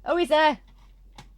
Oh, he's there.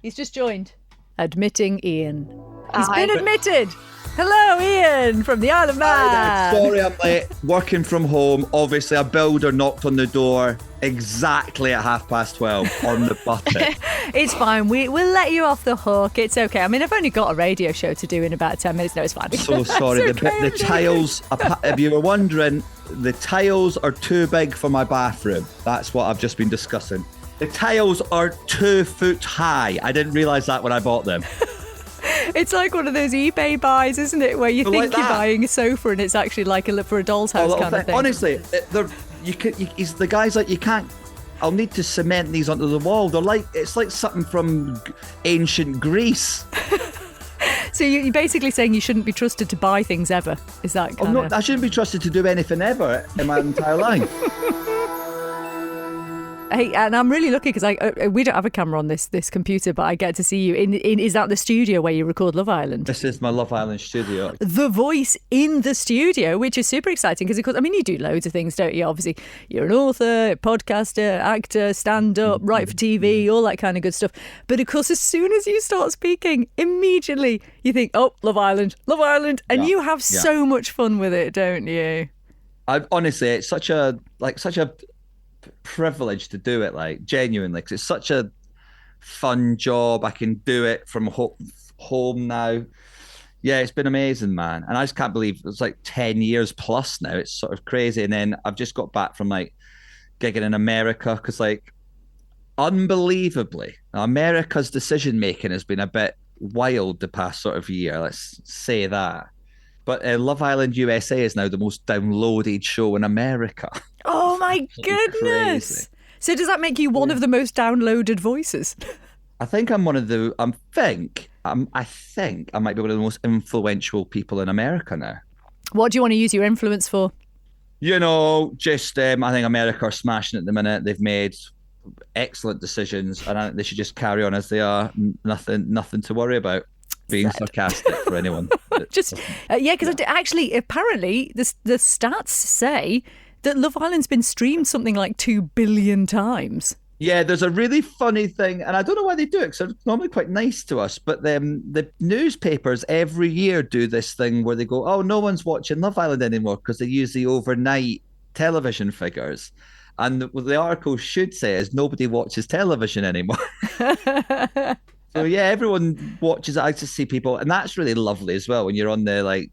He's just joined. Admitting Iain. He's been admitted. Hello, Iain, from the Isle of Man. Sorry I'm late. Working from home. Obviously, a builder knocked on the door exactly at 12:30 on the button. It's fine. We'll let you off the hook. It's okay. I mean, I've only got a radio show to do in about 10 minutes. No, it's fine. So sorry. The tiles, if you were wondering, the tiles are too big for my bathroom. That's what I've just been discussing. The tiles are 2 foot high. I didn't realise that when I bought them. It's like one of those eBay buys, isn't it? Where you think like you're buying a sofa and it's actually like for a doll's house kind of thing. Honestly, he's the guy's like, you can't. I'll need to cement these onto the wall. They're like, it's like something from ancient Greece. So you're basically saying you shouldn't be trusted to buy things ever? Is that kind of? I shouldn't be trusted to do anything ever in my entire life. Hey, and I'm really lucky because we don't have a camera on this computer, but I get to see you in. Is that the studio where you record Love Island? This is my Love Island studio. The voice in the studio, which is super exciting because, of course, I mean, you do loads of things, don't you? Obviously, you're an author, podcaster, actor, stand-up, write for TV, all that kind of good stuff. But, of course, as soon as you start speaking, immediately you think, oh, Love Island, and you have so much fun with it, don't you? Honestly, it's such a privilege to do it, like, genuinely, because it's such a fun job. I can do it from home now. Yeah, it's been amazing, man. And I just can't believe it's like 10 years plus now. It's sort of crazy. And then I've just got back from like gigging in America because, like, unbelievably, America's decision making has been a bit wild the past sort of year. Let's say that. But Love Island USA is now the most downloaded show in America. Oh my goodness! Crazy. So does that make you one of the most downloaded voices? I think I'm one of the. I think I might be one of the most influential people in America now. What do you want to use your influence for? You know, just I think America are smashing it at the minute. They've made excellent decisions, and I think they should just carry on as they are. Nothing to worry about. Being sarcastic for anyone. Because actually, apparently, the stats say that Love Island's been streamed something like 2 billion times. Yeah, there's a really funny thing, and I don't know why they do it, because they're normally quite nice to us, but the newspapers every year do this thing where they go, oh, no one's watching Love Island anymore because they use the overnight television figures. And what the article should say is nobody watches television anymore. So yeah, everyone watches it. I just see people, and that's really lovely as well when you're on the like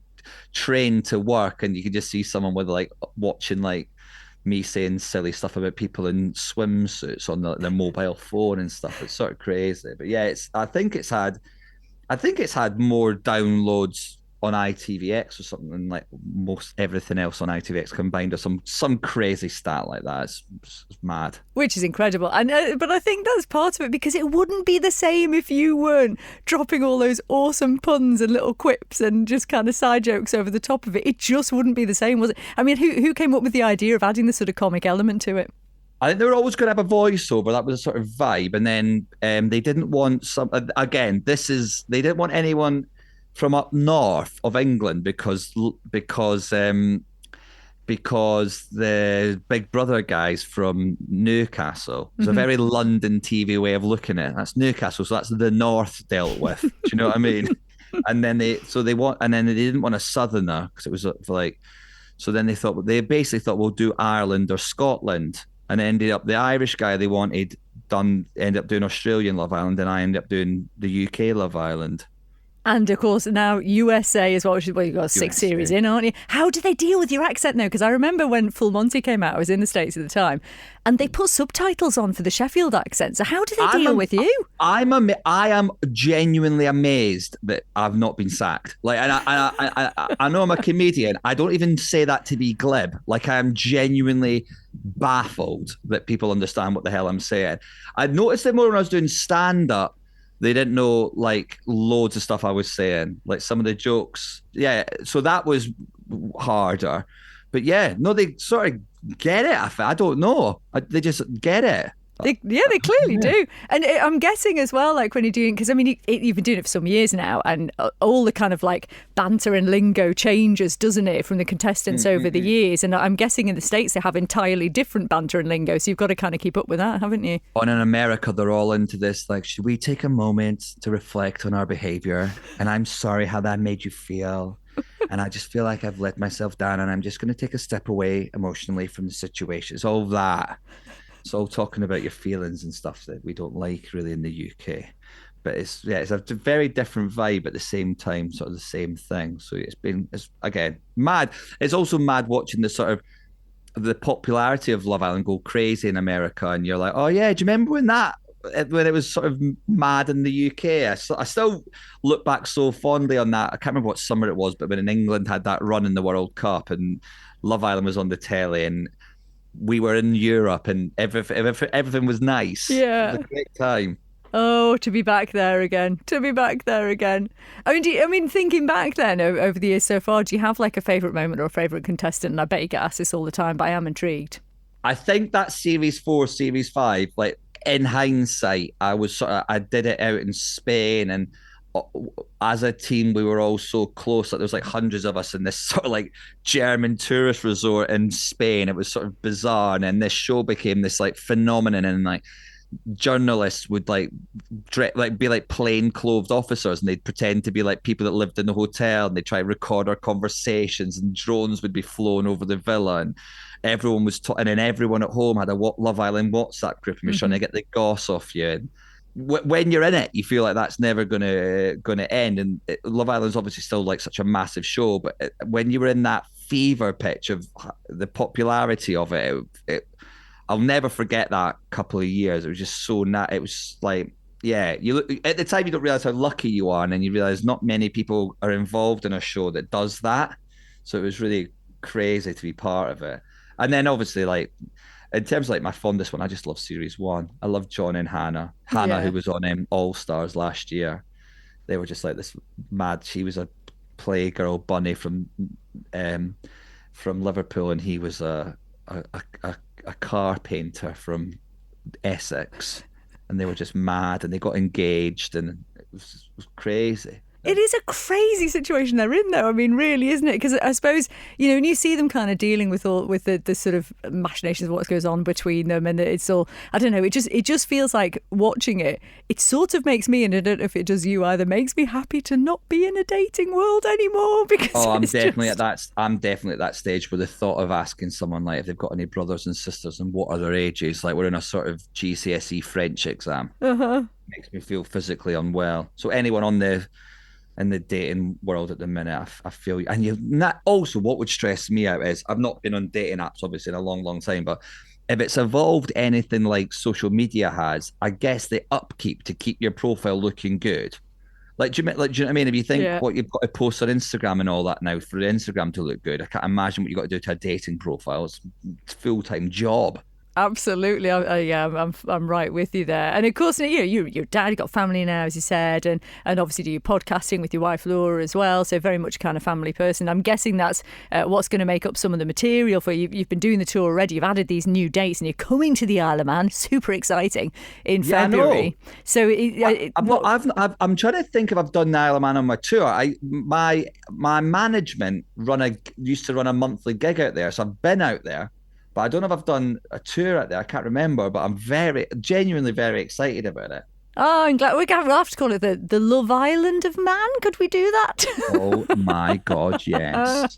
train to work and you can just see someone with like watching like me saying silly stuff about people in swimsuits on their mobile phone and stuff. It's sort of crazy, but yeah, I think it's had more downloads on ITVX or something than like most everything else on ITVX combined, or some crazy stat like that. It's mad. Which is incredible. But I think that's part of it, because it wouldn't be the same if you weren't dropping all those awesome puns and little quips and just kind of side jokes over the top of it. It just wouldn't be the same, was it? I mean, who came up with the idea of adding the sort of comic element to it? I think they were always going to have a voiceover. That was a sort of vibe. And then they didn't want they didn't want anyone from up north of England because the Big Brother guys from Newcastle. It's a very London TV way of looking at it. That's Newcastle, so that's the north dealt with. Do you know what I mean? And then they didn't want a southerner because it was like. So then they basically thought we'll do Ireland or Scotland, and ended up the Irish guy they wanted ended up doing Australian Love Island, and I ended up doing the UK Love Island. And, of course, now USA as well, which is, well, you've got 6 series in, aren't you? How do they deal with your accent now? Because I remember when Full Monty came out, I was in the States at the time, and they put subtitles on for the Sheffield accent. So how do they deal with you? I am genuinely amazed that I've not been sacked. Like, and I know I'm a comedian. I don't even say that to be glib. Like, I am genuinely baffled that people understand what the hell I'm saying. I noticed it more when I was doing stand-up. They didn't know like loads of stuff I was saying, like some of the jokes. Yeah, so that was harder. But yeah, no, they sort of get it. I don't know. They just get it. They clearly do. And I'm guessing as well, like when you're doing, because I mean, you've been doing it for some years now, and all the kind of like banter and lingo changes, doesn't it, from the contestants over the years? And I'm guessing in the States they have entirely different banter and lingo, so you've got to kind of keep up with that, haven't you? And in America, they're all into this, like, should we take a moment to reflect on our behavior? And I'm sorry how that made you feel. And I just feel like I've let myself down, and I'm just going to take a step away emotionally from the situation. It's all that. It's all talking about your feelings and stuff that we don't like really in the UK. But it's a very different vibe at the same time, sort of the same thing. So it's again mad. It's also mad watching the sort of the popularity of Love Island go crazy in America, and you're like, oh yeah, do you remember when it was sort of mad in the UK? I still look back so fondly on that. I can't remember what summer it was, but when England had that run in the World Cup and Love Island was on the telly, and we were in Europe, and everything was nice. Yeah. It was a great time. Oh, to be back there again. I mean, thinking back then over the years so far, do you have like a favourite moment or a favourite contestant? And I bet you get asked this all the time, but I am intrigued. I think that series 4, series 5, like in hindsight, I did it out in Spain, and as a team, we were all so close. Like there was like hundreds of us in this sort of like German tourist resort in Spain. It was sort of bizarre, and then this show became this like phenomenon, and like journalists would like be like plain-clothed officers, and they'd pretend to be like people that lived in the hotel, and they'd try to record our conversations, and drones would be flown over the villa, and everyone was and then everyone at home had a Love Island WhatsApp group, and was trying to get the goss off you. And when you're in it, you feel like that's never gonna end. And Love Island's obviously still like such a massive show, but when you were in that fever pitch of the popularity of it, I'll never forget that couple of years. It was just so it was like, yeah, you look at the time, you don't realize how lucky you are, and then you realize not many people are involved in a show that does that. So it was really crazy to be part of it. And then obviously, like in terms of like my fondest one, I just love series 1. I love John and Hannah, who was on All Stars last year. They were just like this mad. She was a playgirl bunny from Liverpool, and he was a car painter from Essex, and they were just mad, and they got engaged, and it was crazy. It is a crazy situation they're in, though. I mean, really, isn't it? Because I suppose, you know, when you see them kind of dealing with the sort of machinations of what goes on between them, and it's all, I don't know, it just feels like watching it, it sort of makes me, and I don't know if it does you either, makes me happy to not be in a dating world anymore. Because I'm definitely at that stage where the thought of asking someone like if they've got any brothers and sisters and what are their ages, like we're in a sort of GCSE French exam, makes me feel physically unwell. So anyone in the dating world at the minute, I feel you. And also what would stress me out is I've not been on dating apps obviously in a long, long time, but if it's evolved anything like social media has, I guess the upkeep to keep your profile looking good. Like, do you know what I mean? If you think what you've got to post on Instagram and all that now for Instagram to look good, I can't imagine what you've got to do to a dating profile. It's a full-time job. Absolutely, I'm right with you there. And of course, your dad, you've got family now, as you said, and obviously do your podcasting with your wife Laura as well. So very much kind of family person. I'm guessing that's what's going to make up some of the material for you. You've been doing the tour already. You've added these new dates, and you're coming to the Isle of Man. Super exciting in February. So I'm trying to think if I've done the Isle of Man on my tour. My management used to run a monthly gig out there, so I've been out there. But I don't know if I've done a tour out there. I can't remember, but I'm genuinely very excited about it. Oh, I'm glad. We'll have to call it the Love Island of Man. Could we do that? Oh my God, yes.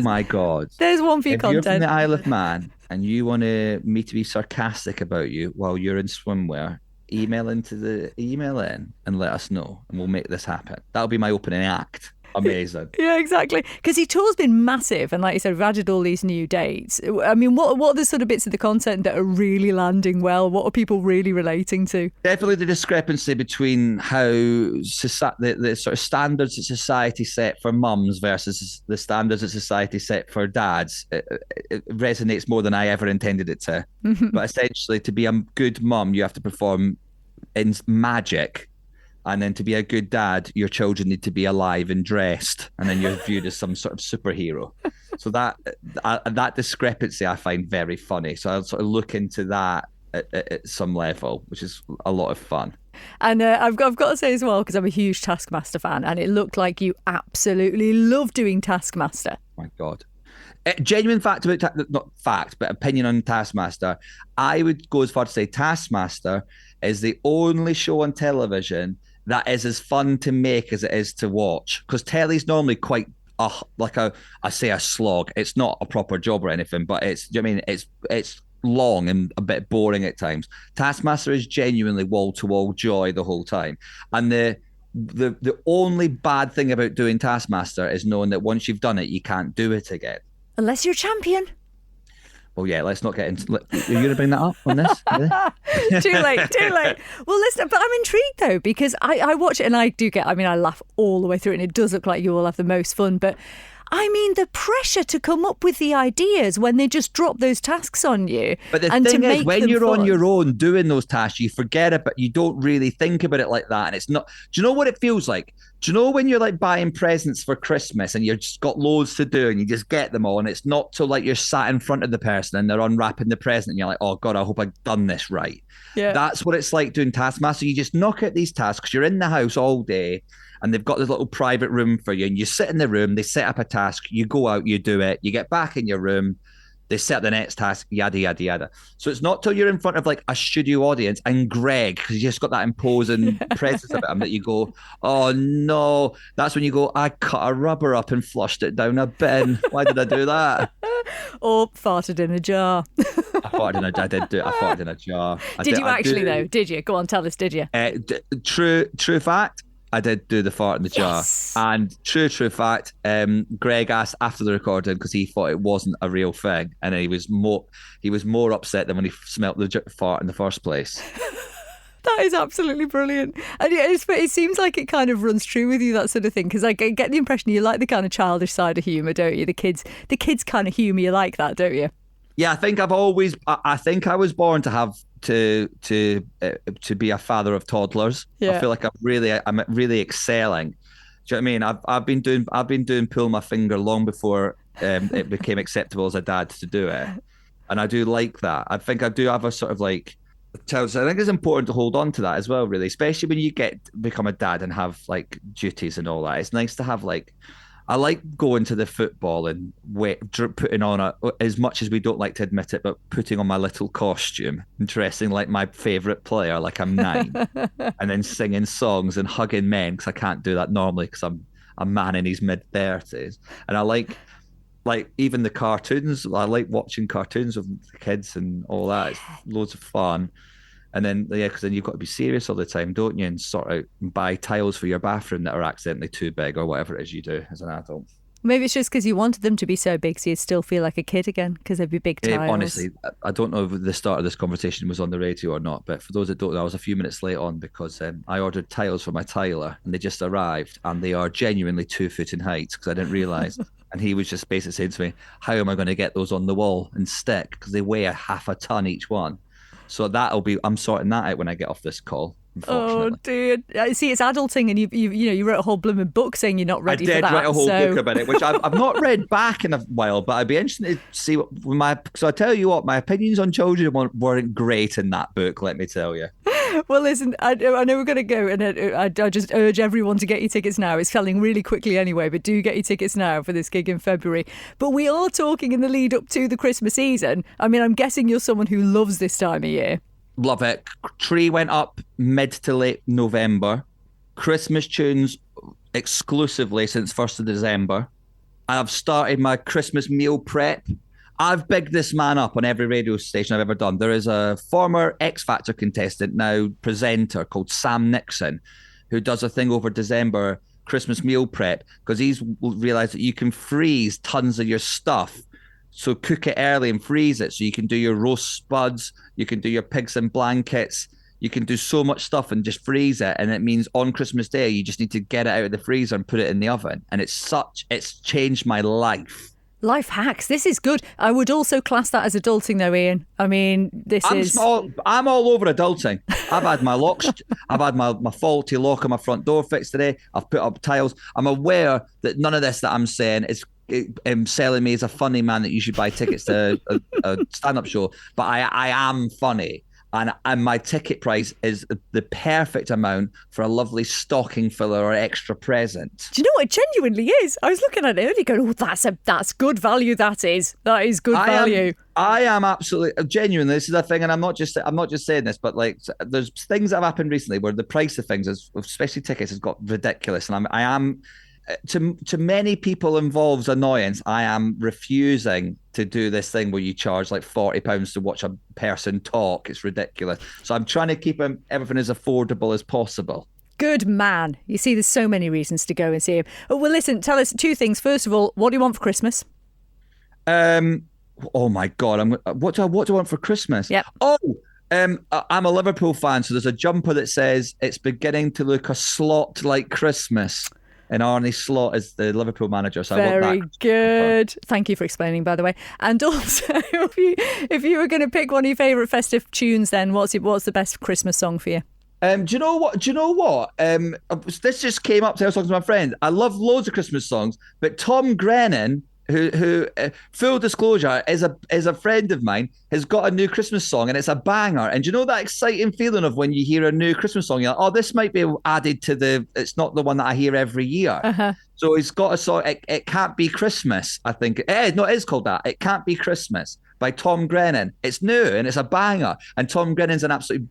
My God. There's one for your content. If you're from the Isle of Man and you want me to be sarcastic about you while you're in swimwear, email in and let us know, and we'll make this happen. That'll be my opening act. Amazing. Yeah, exactly. Because your tour's been massive, and like you said, we've added all these new dates. I mean, what are the sort of bits of the content that are really landing well? What are people really relating to? Definitely the discrepancy between how the sort of standards that society set for mums versus the standards that society set for dads. It resonates more than I ever intended it to. But essentially, to be a good mum, you have to perform in magic. And then to be a good dad, your children need to be alive and dressed, and then you're viewed as some sort of superhero. So that discrepancy I find very funny. So I'll sort of look into that at some level, which is a lot of fun. And I've got to say as well, because I'm a huge Taskmaster fan, and it looked like you absolutely love doing Taskmaster. My God. Genuine fact about, not fact, but opinion on Taskmaster. I would go as far to say Taskmaster is the only show on television that is as fun to make as it is to watch. Because telly's normally quite I say a slog. It's not a proper job or anything, but it's long and a bit boring at times. Taskmaster is genuinely wall-to-wall joy the whole time. And the only bad thing about doing Taskmaster is knowing that once you've done it, you can't do it again. Unless you're champion. Well, yeah, let's not get into... Are you going to bring that up on this? Really? Too late. Well, listen, but I'm intrigued, though, because I watch it and I laugh all the way through it, and it does look like you all have the most fun, but I mean, the pressure to come up with the ideas when they just drop those tasks on you. But the thing is, when you're on your own doing those tasks, you forget it, but you don't really think about it like that. And it's not... Do you know what it feels like? Do you know when you're like buying presents for Christmas and you've just got loads to do and you just get them all, and it's not till like you're sat in front of the person and they're unwrapping the present and you're like, oh God, I hope I've done this right. Yeah. That's what it's like doing Taskmaster. You just knock out these tasks. You're in the house all day and they've got this little private room for you, and you sit in the room, they set up a task, you go out, you do it, you get back in your room, they set up the next task, yada, yada, yada. So it's not till you're in front of like a studio audience and Greg, because you just got that imposing presence about him, that you go, oh no. That's when you go, I cut a rubber up and flushed it down a bin. Why did I do that? Or farted in a jar. I farted in a jar. Did you actually though? Did you? Go on, tell us, did you? True fact. I did do the fart in the jar. And true fact, Greg asked after the recording because he thought it wasn't a real thing, and he was more upset than when he smelt the fart in the first place. That is absolutely brilliant. And it seems like it kind of runs true with you, that sort of thing, because I get the impression you like the kind of childish side of humour, don't you? The kids kind of humour, you like that, don't you? Yeah, I think I was born to have to be a father of toddlers. Yeah. I feel like I'm really excelling. Do you know what I mean? I've been doing pull my finger long before it became acceptable as a dad to do it, and I do like that. I think I do have a sort of like child. So I think it's important to hold on to that as well, really, especially when you become a dad and have like duties and all that. It's nice to have like. I like going to the football and putting on as much as we don't like to admit it, but putting on my little costume and dressing like my favourite player, like I'm 9, and then singing songs and hugging men, because I can't do that normally because I'm a man in his mid-30s. And I like even the cartoons. I like watching cartoons with the kids and all that. It's loads of fun. And then, because then you've got to be serious all the time, don't you? And sort out and buy tiles for your bathroom that are accidentally too big or whatever it is you do as an adult. Maybe it's just because you wanted them to be so big so you'd still feel like a kid again, because they'd be big tiles. Honestly, I don't know if the start of this conversation was on the radio or not, but for those that don't know, I was a few minutes late on because I ordered tiles for my tiler and they just arrived, and they are genuinely 2 foot in height because I didn't realise. And he was just basically saying to me, how am I going to get those on the wall and stick? Because they weigh a half a ton each one. So I'm sorting that out when I get off this call. Oh dear! See, it's adulting, and you wrote a whole blooming book saying you're not ready for that. I did write a whole book about it, which I've not read back in a while, but I'd be interested to see So I tell you what, my opinions on children weren't great in that book. Let me tell you. Well, listen, I know we're going to go, and I just urge everyone to get your tickets now. It's selling really quickly anyway, but do get your tickets now for this gig in February. But we are talking in the lead up to the Christmas season. I mean, I'm guessing you're someone who loves this time of year. Love it. Tree went up mid to late November. Christmas tunes exclusively since 1st of December. I've started my Christmas meal prep. I've bigged this man up on every radio station I've ever done. There is a former X Factor contestant, now presenter, called Sam Nixon, who does a thing over December, Christmas meal prep, because he's realised that you can freeze tons of your stuff. So cook it early and freeze it, so you can do your roast spuds, you can do your pigs in blankets, you can do so much stuff and just freeze it. And it means on Christmas Day, you just need to get it out of the freezer and put it in the oven. And it's changed my life. Life hacks. This is good. I would also class that as adulting though, Iain. I mean, I'm all over adulting. I've had my locks, I've had my faulty lock on my front door fixed today. I've put up tiles. I'm aware that none of this that I'm saying is selling me as a funny man that you should buy tickets to a stand-up show. But I am funny. and my ticket price is the perfect amount for a lovely stocking filler or extra present. Do you know what? It genuinely is. I was looking at it earlier going, oh, that's good value, that is. That is good value. I am absolutely, genuinely, this is a thing, and I'm not just saying this, but like there's things that have happened recently where the price of things, especially tickets, has got ridiculous. And I am to many people involved's annoyance, I am refusing to do this thing where you charge like £40 to watch a person talk. It's ridiculous. So I'm trying to keep everything as affordable as possible. Good man. You see, there's so many reasons to go and see him. Oh, well, listen, tell us two things. First of all, what do you want for Christmas? Oh my God! What do I want for Christmas? Yep. I'm a Liverpool fan, so there's a jumper that says it's beginning to look a slot like Christmas. And Arne Slot is the Liverpool manager. So very I want that good. Thank you for explaining, by the way. And also, if you were going to pick one of your favourite festive tunes, then what's the best Christmas song for you? Do you know what? This just came up to I was talking to my friend. I love loads of Christmas songs, but Tom Grennan, who full disclosure is a friend of mine, has got a new Christmas song and it's a banger. And do you know that exciting feeling of when you hear a new Christmas song, you're like, oh, this might be added to it's not the one that I hear every year. Uh-huh. So he's got a song, It Can't Be Christmas, I think. It is called that. It Can't Be Christmas by Tom Grennan. It's new and it's a banger. And Tom Grennan's an absolutely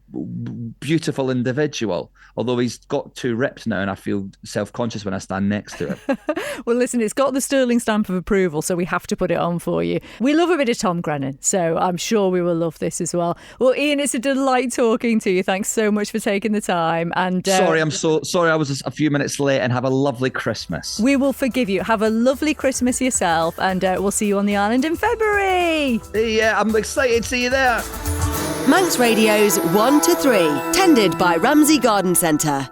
beautiful individual, although he's got too ripped now and I feel self-conscious when I stand next to him. Well, listen, it's got the Stirling stamp of approval, so we have to put it on for you. We love a bit of Tom Grennan, so I'm sure we will love this as well. Well, Iain, it's a delight talking to you. Thanks so much for taking the time. And I'm so sorry I was a few minutes late, and have a lovely Christmas. We will forgive you. Have a lovely Christmas yourself, and we'll see you on the island in February. Yeah, I'm excited to see you there. Manx Radio's 1 to 3, tended by Ramsey Garden Centre.